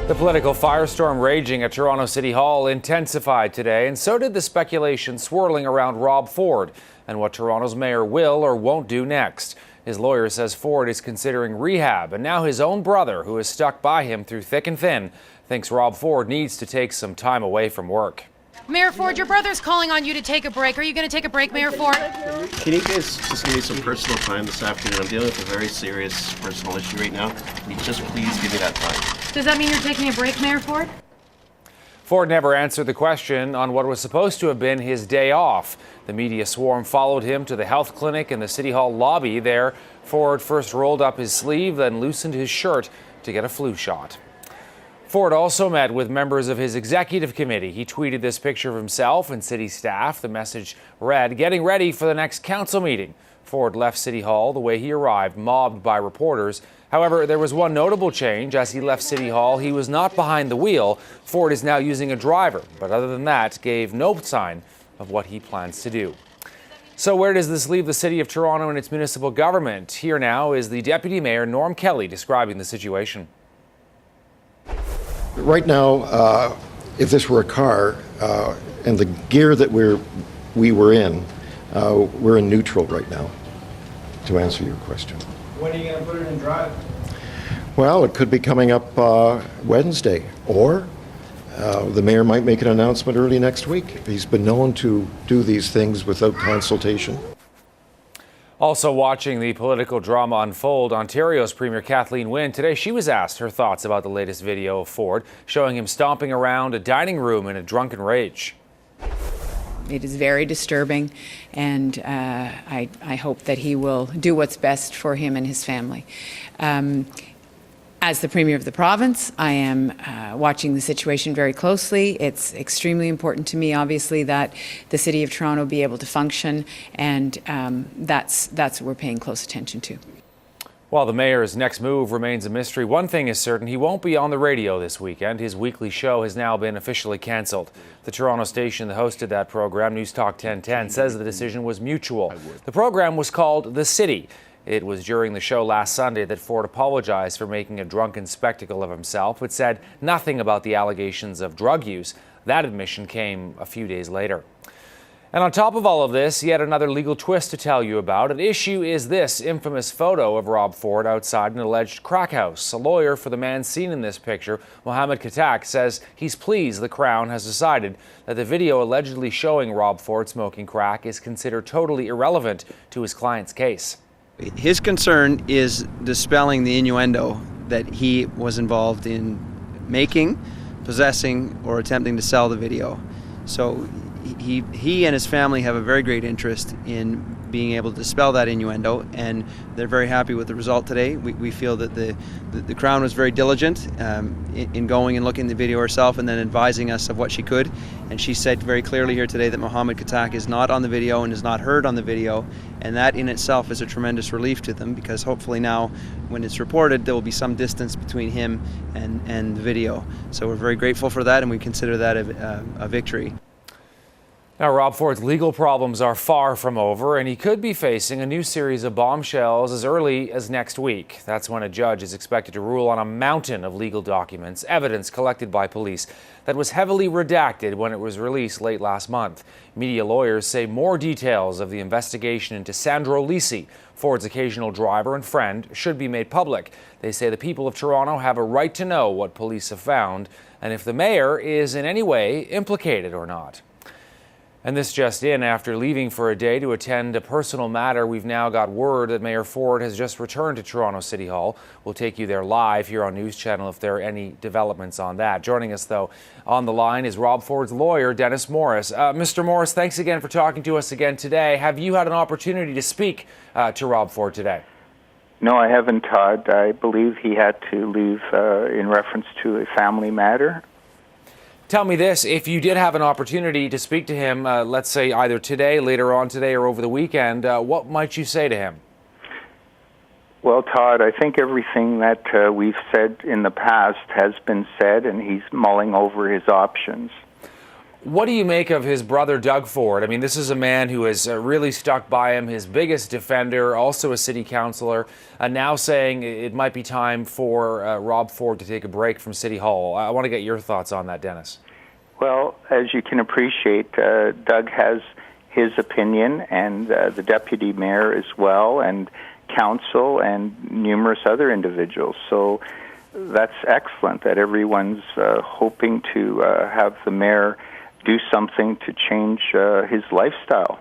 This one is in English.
The political firestorm raging at Toronto City Hall intensified today, and so did the speculation swirling around Rob Ford and what Toronto's mayor will or won't do next. His lawyer says Ford is considering rehab, and now his own brother, who has stuck by him through thick and thin, thinks Rob Ford needs to take some time away from work. Mayor Ford, your brother's calling on you to take a break. Are you going to take a break, Mayor Ford? Can you guys just give me some personal time this afternoon? I'm dealing with a very serious personal issue right now. Can you just please give me that time? Does that mean you're taking a break, Mayor Ford? Ford never answered the question on what was supposed to have been his day off. The media swarm followed him to the health clinic in the City Hall lobby. There, Ford first rolled up his sleeve, then loosened his shirt to get a flu shot. Ford also met with members of his executive committee. He tweeted this picture of himself and city staff. The message read, "Getting ready for the next council meeting." Ford left City Hall the way he arrived, mobbed by reporters. However, there was one notable change. As he left City Hall, he was not behind the wheel. Ford is now using a driver, but other than that, gave no sign of what he plans to do. So where does this leave the City of Toronto and its municipal government? Here now is the Deputy Mayor, Norm Kelly, describing the situation. Right now, if this were a car and the gear that we were in, we're in neutral right now, to answer your question. When are you going to put it in drive? Well, it could be coming up Wednesday, or the mayor might make an announcement early next week. He's been known to do these things without consultation. Also watching the political drama unfold, Ontario's Premier Kathleen Wynne. Today she was asked her thoughts about the latest video of Ford showing him stomping around a dining room in a drunken rage. It is very disturbing, and I hope that he will do what's best for him and his family. As the Premier of the province, I am watching the situation very closely. It's extremely important to me, obviously, that the City of Toronto be able to function, and that's what we're paying close attention to. While the mayor's next move remains a mystery, one thing is certain: he won't be on the radio this weekend. His weekly show has now been officially cancelled. The Toronto station that hosted that program, News Talk 1010, says the decision was mutual. The program was called The City. It was during the show last Sunday that Ford apologized for making a drunken spectacle of himself, but said nothing about the allegations of drug use. That admission came a few days later. And on top of all of this, yet another legal twist to tell you about. At issue is this infamous photo of Rob Ford outside an alleged crack house. A lawyer for the man seen in this picture, Mohammed Khattak, says he's pleased the Crown has decided that the video allegedly showing Rob Ford smoking crack is considered totally irrelevant to his client's case. His concern is dispelling the innuendo that he was involved in making, possessing, or attempting to sell the video. So he and his family have a very great interest in being able to dispel that innuendo, and they're very happy with the result today. We feel that the Crown was very diligent in going and looking at the video herself and then advising us of what she could. And she said very clearly here today that Mohammed Khattak is not on the video and is not heard on the video, and that in itself is a tremendous relief to them, because hopefully now when it's reported there will be some distance between him and the video. So we're very grateful for that, and we consider that a victory. Now, Rob Ford's legal problems are far from over, and he could be facing a new series of bombshells as early as next week. That's when a judge is expected to rule on a mountain of legal documents, evidence collected by police that was heavily redacted when it was released late last month. Media lawyers say more details of the investigation into Sandro Lisi, Ford's occasional driver and friend, should be made public. They say the people of Toronto have a right to know what police have found and if the mayor is in any way implicated or not. And this just in, after leaving for a day to attend a personal matter, we've now got word that Mayor Ford has just returned to Toronto City Hall. We'll take you there live here on News Channel if there are any developments on that. Joining us, though, on the line is Rob Ford's lawyer, Dennis Morris. Mr. Morris, thanks again for talking to us again today. Have you had an opportunity to speak to Rob Ford today? No, I haven't, Todd. I believe he had to leave in reference to a family matter. Tell me this, if you did have an opportunity to speak to him, let's say either today, later on today, or over the weekend, what might you say to him? Well, Todd, I think everything that we've said in the past has been said, and he's mulling over his options. What do you make of his brother, Doug Ford? I mean, this is a man who has really stuck by him, his biggest defender, also a city councillor, now saying it might be time for Rob Ford to take a break from City Hall. I want to get your thoughts on that, Dennis. Well, as you can appreciate, Doug has his opinion, and the deputy mayor as well, and council, and numerous other individuals. So that's excellent that everyone's hoping to have the mayor do something to change his lifestyle.